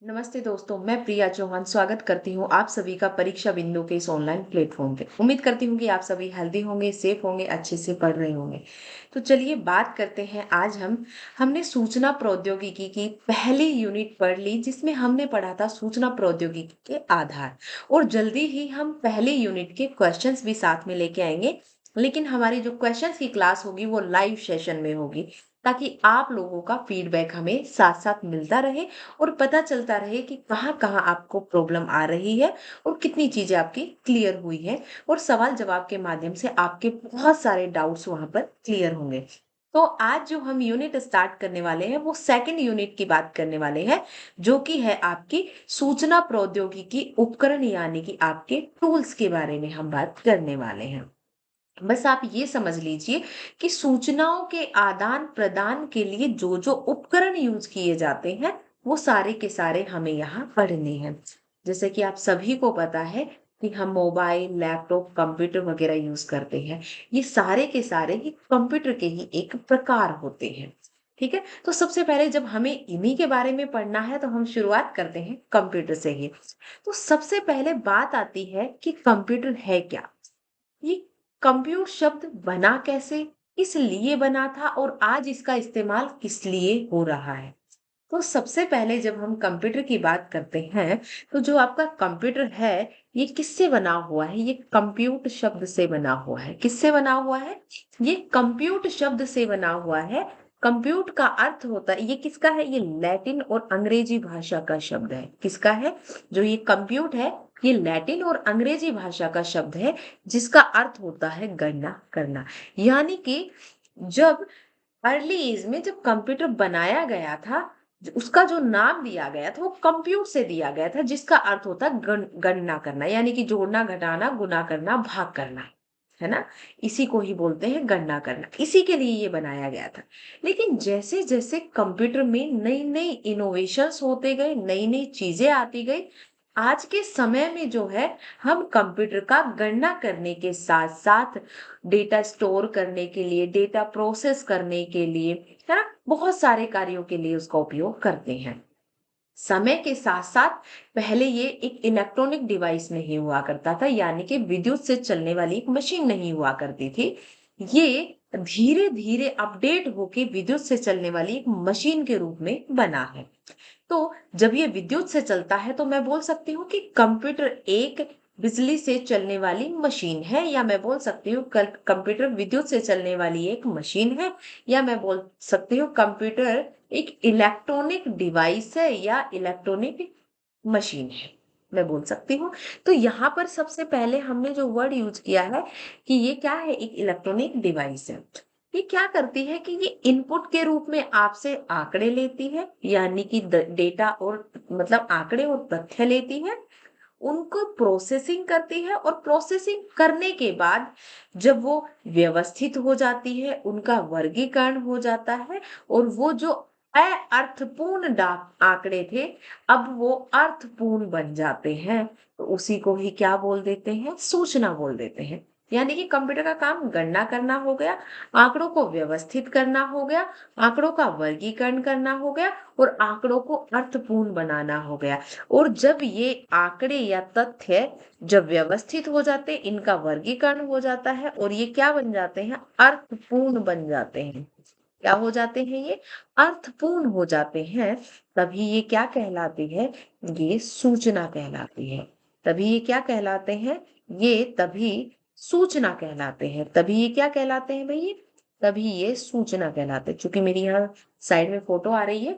नमस्ते दोस्तों, मैं प्रिया चौहान स्वागत करती हूँ आप सभी का परीक्षा बिंदु के इस ऑनलाइन प्लेटफॉर्म पे। उम्मीद करती हूँ कि आप सभी हेल्दी होंगे, सेफ होंगे, अच्छे से पढ़ रहे होंगे। तो चलिए बात करते हैं। आज हमने सूचना प्रौद्योगिकी की पहली यूनिट पढ़ ली, जिसमें हमने पढ़ा था सूचना प्रौद्योगिकी के आधार। और जल्दी ही हम पहली यूनिट के क्वेश्चंस भी साथ में लेके आएंगे। लेकिन हमारी जो क्वेश्चंस की क्लास होगी वो लाइव सेशन में होगी, ताकि आप लोगों का फीडबैक हमें साथ साथ मिलता रहे और पता चलता रहे कि कहाँ-कहाँ आपको प्रॉब्लम आ रही है और कितनी चीज़ें आपकी क्लियर हुई हैं। और सवाल जवाब के माध्यम से आपके बहुत सारे डाउट्स वहाँ पर क्लियर होंगे। तो आज जो हम यूनिट स्टार्ट करने वाले हैं वो सेकंड यूनिट की बात करने वाले हैं, जो कि है आपकी सूचना प्रौद्योगिकी उपकरण, यानी कि आपके टूल्स के बारे में हम बात करने वाले हैं। बस आप ये समझ लीजिए कि सूचनाओं के आदान प्रदान के लिए जो जो उपकरण यूज किए जाते हैं वो सारे के सारे हमें यहाँ पढ़ने हैं। जैसे कि आप सभी को पता है कि हम मोबाइल, लैपटॉप, कंप्यूटर वगैरह यूज करते हैं। ये सारे के सारे ही कंप्यूटर के ही एक प्रकार होते हैं। ठीक है, तो सबसे पहले जब हमें इन्हीं के बारे में पढ़ना है तो हम शुरुआत करते हैं कंप्यूटर से ही। तो सबसे पहले बात आती है कि कंप्यूटर है क्या। ये कंप्यूट शब्द बना कैसे, किस लिए बना था और आज इसका इस्तेमाल किस लिए हो रहा है। तो सबसे पहले जब हम कंप्यूटर की बात करते हैं, तो जो आपका कंप्यूटर है ये किससे बना हुआ है? ये कंप्यूट शब्द से बना हुआ है। किससे बना हुआ है? ये कंप्यूट शब्द से बना हुआ है। कंप्यूट का अर्थ होता है, ये किसका है? ये लैटिन और अंग्रेजी भाषा का शब्द है। किसका है? जो ये कंप्यूट है ये लैटिन और अंग्रेजी भाषा का शब्द है, जिसका अर्थ होता है गणना करना। यानी कि जब अर्ली एज में जब कंप्यूटर बनाया गया था, उसका जो नाम दिया गया था वो कंप्यूट से दिया गया था, जिसका अर्थ होता है गणना करना, यानी कि जोड़ना, घटाना, गुना करना, भाग करना। है ना? इसी को ही बोलते हैं गणना करना। इसी के लिए ये बनाया गया था। लेकिन जैसे जैसे कंप्यूटर में नई नई इनोवेशंस होते गए, नई नई चीजें आती गई, आज के समय में जो है हम कंप्यूटर का गणना करने के साथ साथ डेटा स्टोर करने के लिए, डेटा प्रोसेस करने के लिए, है ना, बहुत सारे कार्यों के लिए उसका उपयोग करते हैं। समय के साथ साथ पहले ये एक इलेक्ट्रॉनिक डिवाइस नहीं हुआ करता था, यानी कि विद्युत से चलने वाली एक मशीन नहीं हुआ करती थी। ये धीरे धीरे अपडेट होके विद्युत से चलने वाली एक मशीन के रूप में बना है। तो जब ये विद्युत से चलता है तो मैं बोल सकती हूँ कि कंप्यूटर एक बिजली से चलने वाली मशीन है, या मैं बोल सकती हूँ कंप्यूटर विद्युत से चलने वाली एक मशीन है, या मैं बोल सकती हूँ कंप्यूटर एक इलेक्ट्रॉनिक डिवाइस है या इलेक्ट्रॉनिक मशीन है, मैं बोल सकती हूँ। तो यहाँ पर सबसे पहले हमने जो वर्ड यूज किया है कि ये क्या है, एक इलेक्ट्रॉनिक डिवाइस है। ये क्या करती है कि ये इनपुट के रूप में आपसे आंकड़े लेती है, यानी कि डेटा और मतलब आंकड़े और तथ्य लेती है, उनको प्रोसेसिंग करती है और प्रोसेसिंग करने के बाद जब वो व्यवस्थित हो जाती है, उनका वर्गीकरण हो जाता है, और वो जो अर्थपूर्ण आंकड़े थे अब वो अर्थपूर्ण बन जाते हैं, तो उसी को ही क्या बोल देते हैं? सूचना बोल देते हैं। यानी कि कंप्यूटर का काम गणना करना हो गया, आंकड़ों को व्यवस्थित करना हो गया, आंकड़ों का वर्गीकरण करना हो गया और आंकड़ों को अर्थपूर्ण बनाना हो गया। और जब ये आंकड़े या तथ्य जब व्यवस्थित हो जाते, इनका वर्गीकरण हो जाता है और ये क्या बन जाते हैं? अर्थपूर्ण बन जाते हैं। क्या हो जाते हैं ये? अर्थपूर्ण हो जाते हैं। तभी ये क्या कहलाती है? ये सूचना कहलाती है। तभी ये क्या कहलाते हैं? ये तभी सूचना कहलाते हैं। तभी ये क्या कहलाते हैं भई? तभी ये सूचना कहलाते हैं। चूंकि मेरी यहाँ साइड में फोटो आ रही है,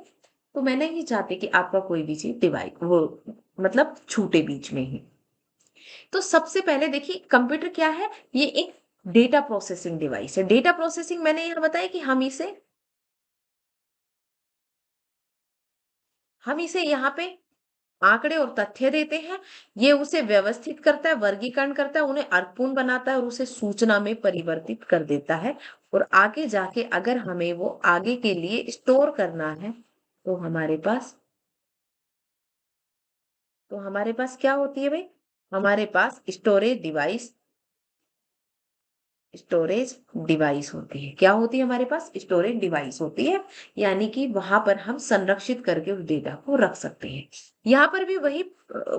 तो मैं नहीं चाहती कि आपका कोई भी चीज डिवाइड वो मतलब छूटे बीच में ही। तो सबसे पहले देखिए कंप्यूटर क्या है? ये एक डेटा प्रोसेसिंग डिवाइस है। डेटा प्रोसेसिंग मैंने यहाँ बताया कि हम इसे यहाँ पे आंकड़े और तथ्य देते हैं। ये उसे व्यवस्थित करता है, वर्गीकरण करता है, उन्हें अर्थपूर्ण बनाता है और उसे सूचना में परिवर्तित कर देता है। और आगे जाके अगर हमें वो आगे के लिए स्टोर करना है, तो हमारे पास क्या होती है भाई? हमारे पास स्टोरेज डिवाइस स्टोरेज डिवाइस होती है। क्या होती है हमारे पास? स्टोरेज डिवाइस होती है, यानी कि वहां पर हम संरक्षित करके उस डेटा को रख सकते हैं। यहाँ पर भी वही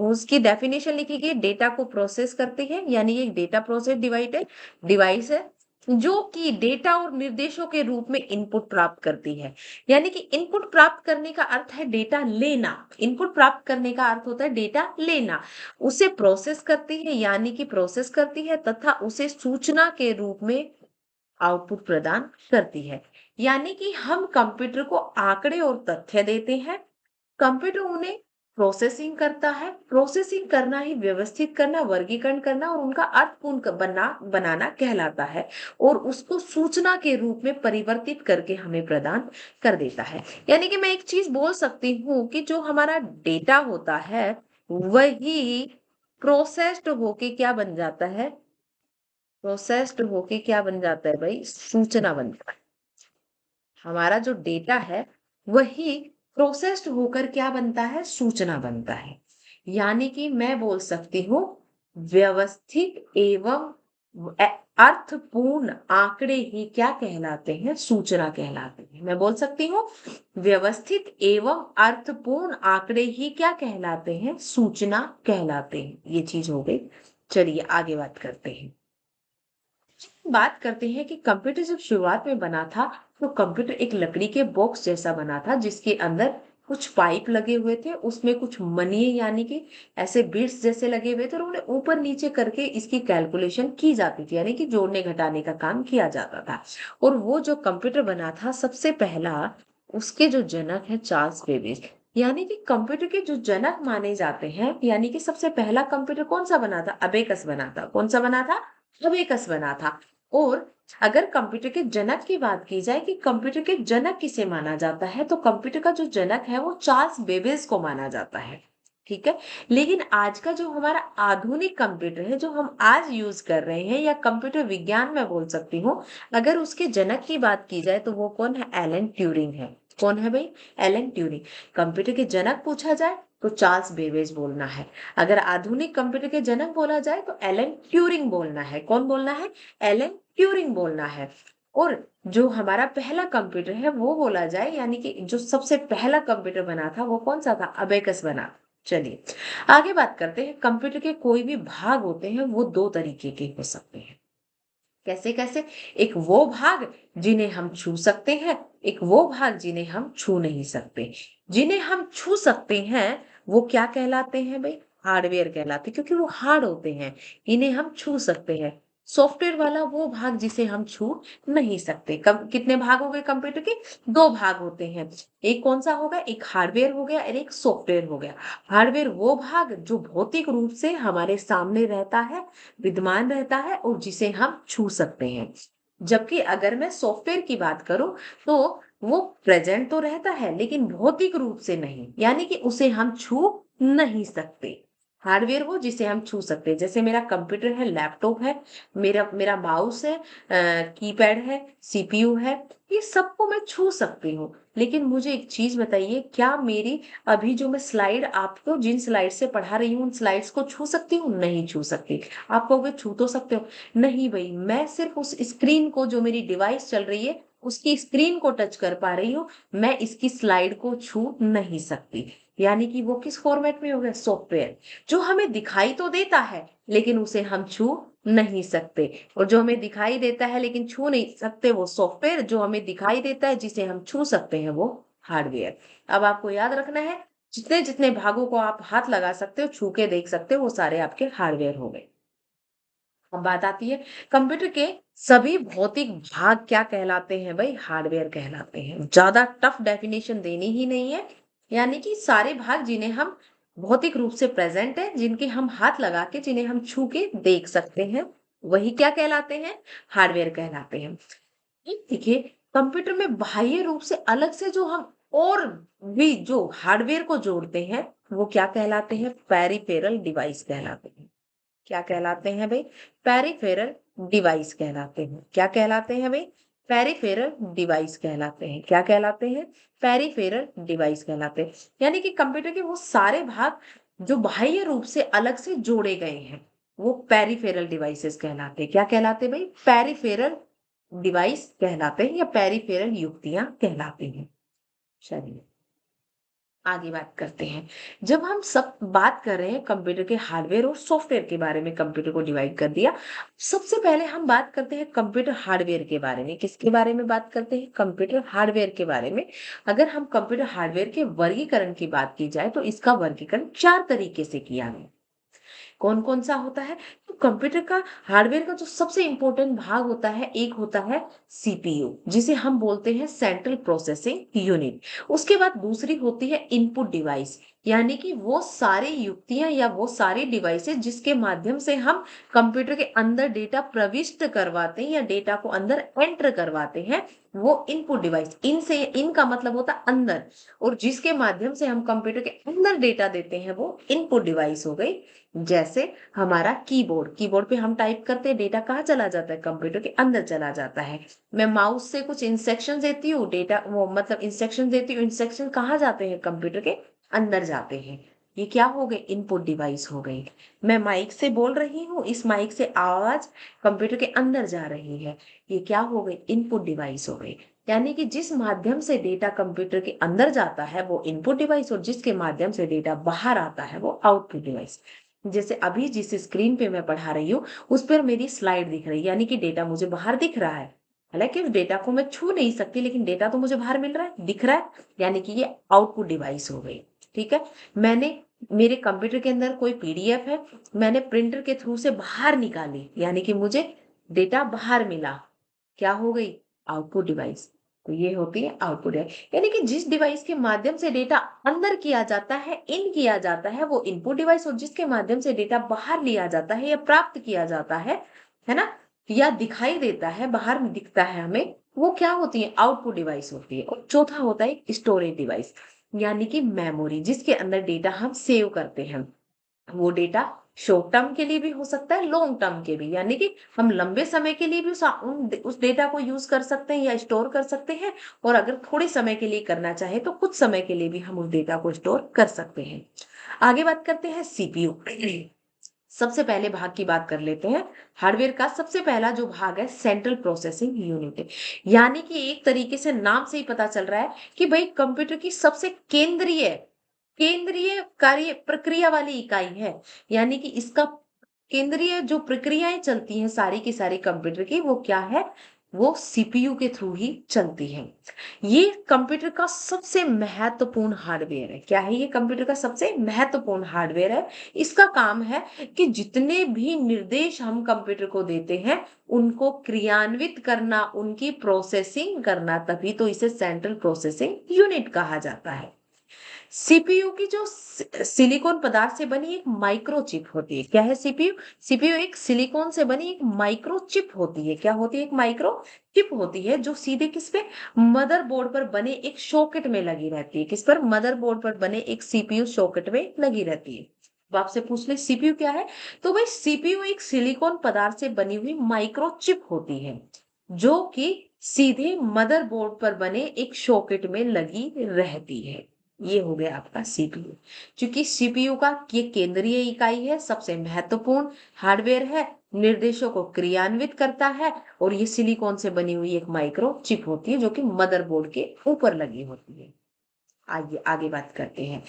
उसकी डेफिनेशन लिखी गई, डेटा को प्रोसेस करती है, यानी एक डेटा प्रोसेस डिवाइस है जो कि डेटा और निर्देशों के रूप में इनपुट प्राप्त करती है। यानी कि इनपुट प्राप्त करने का अर्थ है डेटा लेना। इनपुट प्राप्त करने का अर्थ होता है डेटा लेना। उसे प्रोसेस करती है, यानी कि प्रोसेस करती है, तथा उसे सूचना के रूप में आउटपुट प्रदान करती है। यानी कि हम कंप्यूटर को आंकड़े और तथ्य देते हैं, कंप्यूटर उन्हें प्रोसेसिंग करता है। प्रोसेसिंग करना ही व्यवस्थित करना, वर्गीकरण करना और उनका अर्थपूर्ण बनाना कहलाता है, और उसको सूचना के रूप में परिवर्तित करके हमें प्रदान कर देता है। यानी कि मैं एक चीज बोल सकती हूँ कि जो हमारा डेटा होता है वही प्रोसेस्ड होके क्या बन जाता है? प्रोसेस्ड होके क्या बन जाता है भाई? सूचना बन जाता है। हमारा जो डेटा है वही प्रोसेस्ड होकर क्या बनता है? सूचना बनता है। यानी कि मैं बोल सकती हूँ व्यवस्थित एवं अर्थपूर्ण आंकड़े ही क्या कहलाते हैं? सूचना कहलाते हैं। मैं बोल सकती हूँ व्यवस्थित एवं अर्थपूर्ण आंकड़े ही क्या कहलाते हैं? सूचना कहलाते हैं। ये चीज हो गई। चलिए आगे बात करते हैं। बात करते हैं कि कंप्यूटर जब शुरुआत में बना था तो कंप्यूटर एक लकड़ी के बॉक्स जैसा बना था, जिसके अंदर कुछ पाइप लगे हुए थे, उसमें कुछ मनी यानी कि ऐसे बिट्स जैसे लगे हुए थे, और उन्हें ऊपर नीचे करके इसकी कैलकुलेशन की जाती थी, यानी कि जोड़ने घटाने का काम किया जाता था। और वो जो कंप्यूटर बना था सबसे पहला, उसके जो जनक है चार्ल्स बेबेज, यानी कि कंप्यूटर के जो जनक माने जाते हैं। यानी कि सबसे पहला कंप्यूटर कौन सा बना था? अबेकस बना था। कौन सा बना था? अबेकस बना था। और अगर कंप्यूटर के जनक की बात की जाए कि कंप्यूटर के जनक किसे माना जाता है, तो कंप्यूटर का जो जनक है वो चार्ल्स बेबेज को माना जाता है। ठीक है। लेकिन आज का जो हमारा आधुनिक कंप्यूटर है जो हम आज यूज कर रहे हैं, या कंप्यूटर विज्ञान में बोल सकती हूँ, अगर उसके जनक की बात की जाए तो वो कौन है? एलन ट्यूरिंग है। कौन है भाई? Alan Turing. कंप्यूटर के जनक पूछा जाए तो चार्ल्स बेबेज बोलना है। अगर आधुनिक कंप्यूटर के जनक बोला जाए तो एलन ट्यूरिंग बोलना है। कौन बोलना है? एलन ट्यूरिंग बोलना है। और जो हमारा पहला कंप्यूटर है वो बोला जाए, यानी कि जो सबसे पहला कंप्यूटर बना था वो कौन सा था? अबेकस बना। चलिए आगे बात करते हैं। कंप्यूटर के कोई भी भाग होते हैं वो दो तरीके के हो सकते हैं। कैसे कैसे? एक वो भाग जिन्हें हम छू सकते हैं, एक वो भाग जिन्हें हम छू नहीं सकते। जिन्हें हम छू सकते हैं वो क्या कहलाते हैं भाई? हार्डवेयर कहलाते हैं, क्योंकि वो हार्ड होते हैं। इन्हें हम छू सकते हैं। सॉफ्टवेयर वाला वो भाग जिसे हम छू नहीं सकते। कितने भाग हो गए कंप्यूटर के? दो भाग होते हैं। एक कौन सा होगा? एक हार्डवेयर हो गया और एक सॉफ्टवेयर हो गया। हार्डवेयर वो भाग जो भौतिक रूप से हमारे सामने रहता है, विद्यमान रहता है, और जिसे हम छू सकते हैं। जबकि अगर मैं सॉफ्टवेयर की बात करूं तो वो प्रेजेंट तो रहता है लेकिन भौतिक रूप से नहीं, यानी कि उसे हम छू नहीं सकते। हार्डवेयर वो जिसे हम छू सकते हैं, जैसे मेरा कंप्यूटर है, लैपटॉप है, मेरा मेरा माउस है, कीपैड है, सीपीयू है, ये सबको मैं छू सकती हूँ। लेकिन मुझे एक चीज बताइए, क्या मेरी अभी जो मैं स्लाइड आपको जिन स्लाइड से पढ़ा रही हूँ उन स्लाइड्स को छू सकती हूँ? नहीं छू सकती। आप कहोगे छू तो सकते हो। नहीं भाई, मैं सिर्फ उस स्क्रीन को, जो मेरी डिवाइस चल रही है उसकी स्क्रीन को टच कर पा रही हूँ, मैं इसकी स्लाइड को छू नहीं सकती। यानी कि वो किस फॉर्मेट में हो गया? सॉफ्टवेयर। जो हमें दिखाई तो देता है लेकिन उसे हम छू नहीं सकते। और जो हमें दिखाई देता है लेकिन छू नहीं सकते वो सॉफ्टवेयर, जो हमें दिखाई देता है जिसे हम छू सकते हैं वो हार्डवेयर। अब आपको याद रखना है, जितने जितने भागों को आप हाथ लगा सकते हो, छू के देख सकते हो, वो सारे आपके हार्डवेयर हो गए। अब बात आती है कंप्यूटर के सभी भौतिक भाग क्या कहलाते हैं भाई? हार्डवेयर कहलाते हैं। ज्यादा टफ डेफिनेशन देनी ही नहीं है। यानी कि सारे भाग जिन्हें हम भौतिक रूप से प्रेजेंट है, जिनके हम हाथ लगा के, जिन्हें हम छू के देख सकते हैं, वही क्या कहलाते हैं? हार्डवेयर कहलाते हैं। देखिए, कंप्यूटर में बाह्य रूप से अलग से जो हम और भी जो हार्डवेयर को जोड़ते हैं वो क्या कहलाते हैं? पेरिफेरल डिवाइस कहलाते हैं। क्या कहलाते हैं भाई? पेरिफेरल डिवाइस कहलाते हैं। क्या कहलाते हैं भाई? पेरिफेरल डिवाइस कहलाते हैं। क्या कहलाते हैं? पेरिफेरल डिवाइस कहलाते हैं। यानी कि कंप्यूटर के वो सारे भाग जो बाह्य रूप से अलग से जोड़े गए हैं। वो पेरिफेरल डिवाइसेस कहलाते हैं। क्या कहलाते हैं भाई? पेरिफेरल डिवाइस कहलाते हैं या पेरिफेरल युक्तियां कहलाती हैं। चलिए आगे बात करते हैं। जब हम सब बात कर रहे हैं कंप्यूटर के हार्डवेयर और सॉफ्टवेयर के बारे में, कंप्यूटर को डिवाइड कर दिया। सबसे पहले हम बात करते हैं कंप्यूटर हार्डवेयर के बारे में। किसके बारे में बात करते हैं? कंप्यूटर हार्डवेयर के बारे में। अगर हम कंप्यूटर हार्डवेयर के वर्गीकरण की बात की जाए तो इसका वर्गीकरण 4 तरीके से किया गया। कौन कौन सा होता है? तो कंप्यूटर का हार्डवेयर का जो सबसे इंपॉर्टेंट भाग होता है, एक होता है सीपीयू, जिसे हम बोलते हैं सेंट्रल प्रोसेसिंग यूनिट। उसके बाद दूसरी होती है इनपुट डिवाइस, यानी कि वो सारी युक्तियां या वो सारी डिवाइसेस जिसके माध्यम से हम कंप्यूटर के अंदर डेटा प्रविष्ट करवाते हैं या डेटा को अंदर एंटर करवाते हैं, वो इनपुट डिवाइस। इनसे इनका मतलब होता है अंदर, और जिसके माध्यम से हम कंप्यूटर के अंदर डेटा देते हैं वो इनपुट डिवाइस हो गई। जैसे हमारा कीबोर्ड, कीबोर्ड पे हम टाइप करते हैं, डेटा कहाँ चला जाता है? कंप्यूटर के अंदर चला जाता है। मैं माउस से कुछ इंस्ट्रक्शन देती हूँ, डेटा वो मतलब इंस्ट्रक्शन देती हूँ, इंस्ट्रक्शन कहाँ जाते हैं? कंप्यूटर के अंदर जाते हैं। ये क्या हो गए? इनपुट डिवाइस हो गई। मैं माइक से बोल रही हूँ, इस माइक से आवाज कंप्यूटर के अंदर जा रही है, ये क्या हो गई? इनपुट डिवाइस हो गई। यानी कि जिस माध्यम से डेटा कंप्यूटर के अंदर जाता है वो इनपुट डिवाइस, और जिसके माध्यम से डेटा बाहर आता है वो आउटपुट डिवाइस। जैसे अभी जिस स्क्रीन पे मैं पढ़ा रही हूँ उस पर मेरी स्लाइड दिख रही है, यानी कि डेटा मुझे बाहर दिख रहा है। हालांकि उस डेटा को मैं छू नहीं सकती, लेकिन डेटा तो मुझे बाहर मिल रहा है, दिख रहा है, यानी कि ये आउटपुट डिवाइस हो गई। ठीक है। मैंने मेरे कंप्यूटर के अंदर कोई पीडीएफ है, मैंने प्रिंटर के थ्रू से बाहर निकाली, यानी कि मुझे डेटा बाहर मिला, क्या हो गई? Output device. तो ये होती है आउटपुट डिवाइस, यानी कि जिस डिवाइस के माध्यम से डेटा अंदर किया जाता है, इन किया जाता है, वो इनपुट डिवाइस, और जिसके माध्यम से डेटा बाहर लिया जाता है या प्राप्त किया जाता है ना, या दिखाई देता है, बाहर में दिखता है हमें, वो क्या होती है? आउटपुट डिवाइस होती है। और चौथा होता है स्टोरेज डिवाइस, यानी कि मेमोरी, जिसके अंदर डेटा हम सेव करते हैं। वो डेटा शॉर्ट टर्म के लिए भी हो सकता है, लॉन्ग टर्म के भी, यानी कि हम लंबे समय के लिए भी उस डेटा को यूज कर सकते हैं या स्टोर कर सकते हैं, और अगर थोड़े समय के लिए करना चाहे तो कुछ समय के लिए भी हम उस डेटा को स्टोर कर सकते हैं। आगे बात करते हैं सीपीयू। सबसे पहले भाग की बात कर लेते हैं। हार्डवेयर का सबसे पहला जो भाग है सेंट्रल प्रोसेसिंग यूनिट, यानी कि एक तरीके से नाम से ही पता चल रहा है कि भाई कंप्यूटर की सबसे केंद्रीय केंद्रीय कार्य प्रक्रिया वाली इकाई है। यानी कि इसका केंद्रीय जो प्रक्रियाएं चलती हैं सारी की सारी कंप्यूटर की, वो क्या है? वो सीपीयू के थ्रू ही चलती है। ये कंप्यूटर का सबसे महत्वपूर्ण हार्डवेयर है। क्या है? ये कंप्यूटर का सबसे महत्वपूर्ण हार्डवेयर है। इसका काम है कि जितने भी निर्देश हम कंप्यूटर को देते हैं उनको क्रियान्वित करना, उनकी प्रोसेसिंग करना, तभी तो इसे सेंट्रल प्रोसेसिंग यूनिट कहा जाता है। सीपीयू की जो सिलिकॉन पदार्थ से बनी एक माइक्रोचिप होती है। क्या है सीपीयू? सीपीयू एक सिलिकॉन से बनी एक माइक्रोचिप होती है। क्या होती है? एक माइक्रो चिप होती है जो सीधे किस पे? मदरबोर्ड पर बने एक सॉकेट में लगी रहती है। किस पर? मदरबोर्ड पर बने एक सीपीयू सॉकेट में लगी रहती है। अब आपसे पूछ ले सीपीयू क्या है, तो भाई सीपीयू एक सिलिकॉन पदार्थ से बनी हुई माइक्रोचिप होती है जो कि सीधे मदरबोर्ड पर बने एक सॉकेट में लगी रहती है। ये हो गया आपका सीपीयू। क्योंकि सीपीयू का ये केंद्रीय इकाई है, सबसे महत्वपूर्ण हार्डवेयर है, निर्देशों को क्रियान्वित करता है, और ये सिलिकॉन से बनी हुई एक माइक्रो चिप होती है जो कि मदरबोर्ड के ऊपर लगी होती है। आइए आगे बात करते हैं।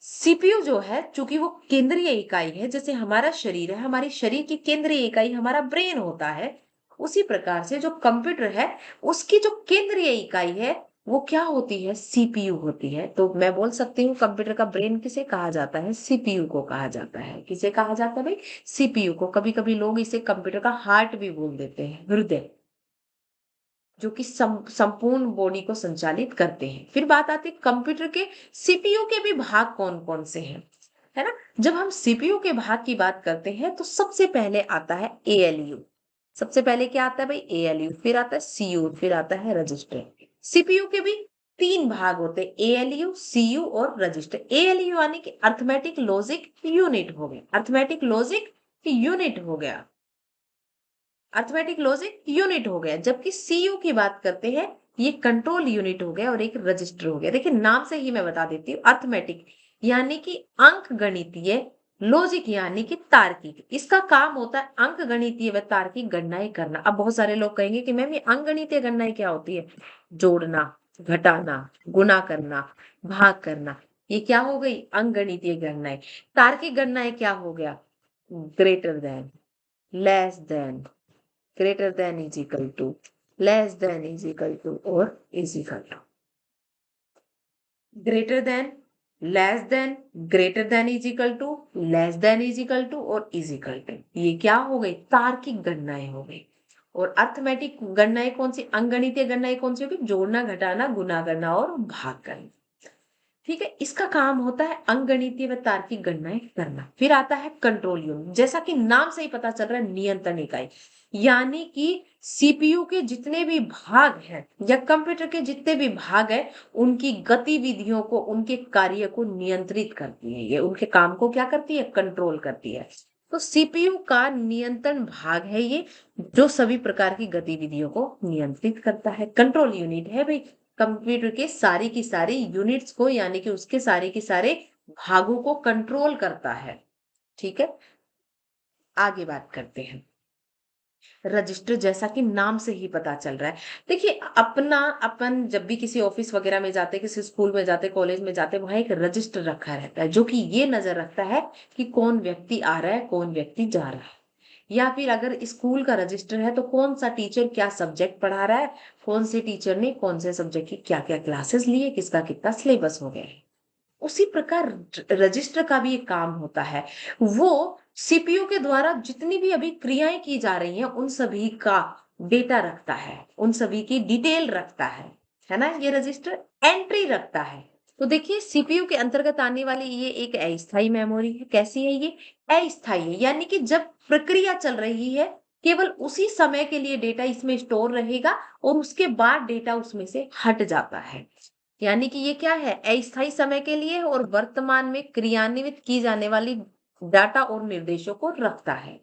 सीपीयू जो है, चूंकि वो केंद्रीय इकाई है, जैसे हमारा शरीर है, हमारी शरीर की केंद्रीय इकाई हमारा ब्रेन होता है, उसी प्रकार से जो कंप्यूटर है उसकी जो केंद्रीय इकाई है वो क्या होती है? सीपीयू होती है। तो मैं बोल सकती हूँ कंप्यूटर का ब्रेन किसे कहा जाता है? सीपीयू को कहा जाता है। किसे कहा जाता है भाई? सीपीयू को। कभी कभी लोग इसे कंप्यूटर का हार्ट भी बोल देते हैं, हृदय, जो कि संपूर्ण बॉडी को संचालित करते हैं। फिर बात आती है कंप्यूटर के सीपीयू के भी भाग कौन कौन से हैं, है ना। जब हम सीपीयू के भाग की बात करते हैं तो सबसे पहले आता है एएलयू। सबसे पहले क्या आता है भाई? एएलयू। फिर आता है सीयू, फिर आता है रजिस्टर। सीपीयू के भी 3 भाग होते हैं, एएलयू, सीयू और रजिस्टर। एएलयू यानी कि अर्थमेटिक लॉजिक यूनिट हो गया, अर्थमेटिक लॉजिक यूनिट हो गया, अर्थमेटिक लॉजिक यूनिट हो गया। जबकि सीयू की बात करते हैं, ये कंट्रोल यूनिट हो गया और एक रजिस्टर हो गया। देखिए नाम से ही मैं बता देती हूँ, अर्थमेटिक यानी कि अंक गणितीय लॉजिक यानी कि तार्किक, इसका काम होता है अंक गणितीय व तार्किक गणनाएं करना। अब बहुत सारे लोग कहेंगे कि मैम ये अंक गणितीय गणनाएं क्या होती है? जोड़ना, घटाना, गुना करना, भाग करना, ये क्या हो गई? अंक गणितीय गणनाएं। तार्किक गणनाएं क्या हो गया? Greater than, less than, greater than is equal to, less than is equal to और is equal to. Greater than, less than, greater than is equal to, less than is equal to और is equal to, ये क्या हो गई? तार्किक गणनाएं हो गई। और अर्थमेटिक गणनाएं कौन सी? अंकगणितीय गणनाएं कौन सी होगी? जोड़ना, घटाना, गुना करना और भाग करना। ठीक है, इसका काम होता है अंकगणितीय व तार्किक गणनाएं करना। फिर आता है कंट्रोल यूनिट, जैसा कि नाम से ही पता चल रहा है, नियंत्रण इकाई। यानी कि सीपीयू के जितने भी भाग हैं या कंप्यूटर के जितने भी भाग हैं, उनकी गतिविधियों को, उनके कार्य को नियंत्रित करती है। ये उनके काम को क्या करती है? कंट्रोल करती है। तो सीपीयू का नियंत्रण भाग है ये, जो सभी प्रकार की गतिविधियों को नियंत्रित करता है। कंट्रोल यूनिट है भाई, कंप्यूटर के सारी की सारी यूनिट्स को, यानी कि उसके सारे के सारे भागों को कंट्रोल करता है। ठीक है, आगे बात करते हैं। रजिस्टर, जैसा कि नाम से ही पता चल रहा है, देखिए अपन जब भी किसी ऑफिस वगैरह में जाते, किसी स्कूल में जाते, कॉलेज में जाते, वहां एक रजिस्टर रखा रहता है, जो कि ये नजर रखता है कि कौन व्यक्ति आ रहा है, कौन व्यक्ति जा रहा है। या फिर अगर स्कूल का रजिस्टर है तो कौन सा टीचर क्या सब्जेक्ट पढ़ा रहा है, कौन से टीचर ने कौन से सब्जेक्ट की क्या क्या क्लासेस लिए, किसका कितना सिलेबस हो गया है। उसी प्रकार रजिस्टर का भी एक काम होता है, वो सीपीयू के द्वारा जितनी भी अभी क्रियाएं की जा रही हैं, उन सभी का डेटा रखता है, उन सभी की डिटेल रखता है ना। ये रजिस्टर एंट्री रखता है। तो देखिए, सीपीयू के अंतर्गत आने वाली ये एक अस्थायी मेमोरी है। कैसी है ये? अस्थायी है, यानी कि जब प्रक्रिया चल रही है, केवल उसी समय के लिए डेटा इसमें स्टोर रहेगा और उसके बाद डेटा उसमें से हट जाता है। यानी कि ये क्या है? अस्थायी समय के लिए और वर्तमान में क्रियान्वित की जाने वाली डाटा और निर्देशों को रखता है।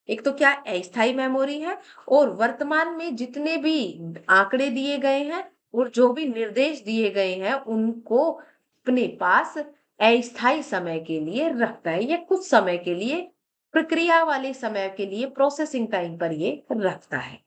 एक तो क्या अस्थायी मेमोरी है, और वर्तमान में जितने भी आंकड़े दिए गए हैं और जो भी निर्देश दिए गए हैं, उनको अपने पास अस्थायी समय के लिए रखता है, या कुछ समय के लिए, प्रक्रिया वाले समय के लिए, प्रोसेसिंग टाइम पर ये रखता है।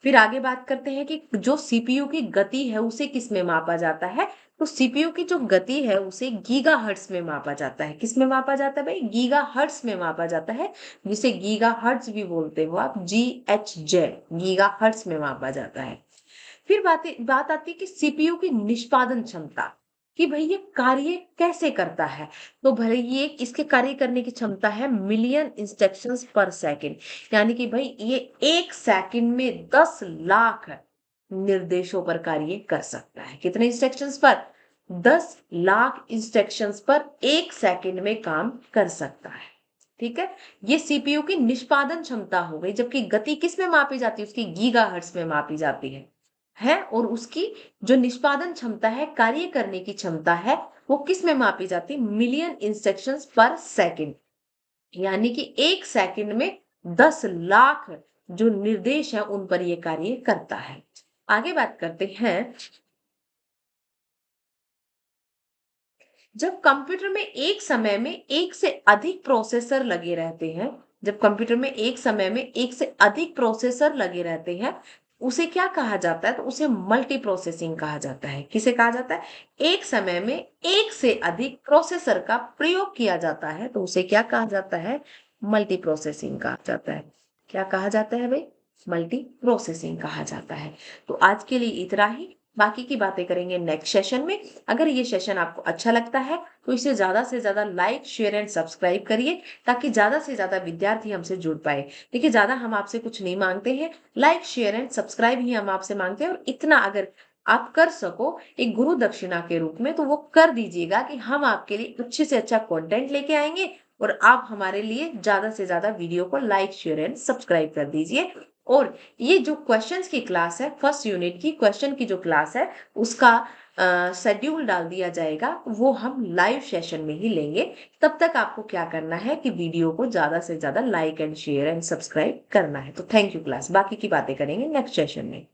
फिर आगे बात करते हैं कि जो सीपीयू की गति है उसे किस में मापा जाता है। तो सीपीयू की जो गति है उसे गीगाहर्ट्ज में मापा जाता है। किस में मापा जाता है भाई? गीगाहर्ट्ज में मापा जाता है, जिसे गीगाहर्ट्ज भी बोलते हो आप, GHz, गीगाहर्ट्ज में मापा जाता है। फिर बात आती है कि सीपीयू की निष्पादन क्षमता, कि भाई ये कार्य कैसे करता है। तो भाई ये इसके कार्य करने की क्षमता है मिलियन इंस्ट्रक्शंस पर सेकंड, यानी कि भाई ये 1 सेकंड में 10 लाख निर्देशों पर कार्य कर सकता है। कितने इंस्ट्रक्शंस पर? 10 लाख इंस्ट्रक्शंस पर 1 सेकंड में काम कर सकता है। ठीक है, ये सीपीयू की निष्पादन क्षमता हो गई, जबकि गति किस में मापी जाती है? उसकी गीगाहर्ट्ज में मापी जाती है। और उसकी जो निष्पादन क्षमता है, कार्य करने की क्षमता है, वो किस में मापी जाती है? मिलियन इंस्ट्रक्शंस पर सेकंड, यानी कि 1 सेकंड में 10 लाख जो निर्देश है उन पर ये कार्य करता है। आगे बात करते हैं। जब कंप्यूटर में एक समय में एक से अधिक प्रोसेसर लगे रहते हैं, जब कंप्यूटर में एक समय में एक से अधिक प्रोसेसर लगे रहते हैं, उसे क्या कहा जाता है? तो उसे मल्टी प्रोसेसिंग कहा जाता है। किसे कहा जाता है? एक समय में एक से अधिक प्रोसेसर का प्रयोग किया जाता है, तो उसे क्या कहा जाता है? मल्टी प्रोसेसिंग कहा जाता है। क्या कहा जाता है भाई? मल्टी प्रोसेसिंग कहा जाता है। तो आज के लिए इतना ही, बाकी की बातें करेंगे नेक्स्ट सेशन में। अगर ये सेशन आपको अच्छा लगता है तो इसे ज्यादा से ज्यादा लाइक, शेयर एंड सब्सक्राइब करिए, ताकि ज्यादा से ज्यादा विद्यार्थी हमसे जुड़ पाए। देखिए, ज्यादा हम आपसे कुछ नहीं मांगते हैं, लाइक, शेयर एंड सब्सक्राइब ही हम आपसे मांगते हैं। और इतना अगर आप कर सको एक गुरु दक्षिणा के रूप में, तो वो कर दीजिएगा, कि हम आपके लिए अच्छे से अच्छा कंटेंट लेके आएंगे, और आप हमारे लिए ज्यादा से ज्यादा वीडियो को लाइक, शेयर एंड सब्सक्राइब कर दीजिए। और ये जो क्वेश्चंस की क्लास है, फर्स्ट यूनिट की क्वेश्चन की जो क्लास है, उसका शेड्यूल डाल दिया जाएगा, वो हम लाइव सेशन में ही लेंगे। तब तक आपको क्या करना है कि वीडियो को ज्यादा से ज्यादा like and share and subscribe करना है। तो थैंक यू क्लास, बाकी की बातें करेंगे नेक्स्ट सेशन में।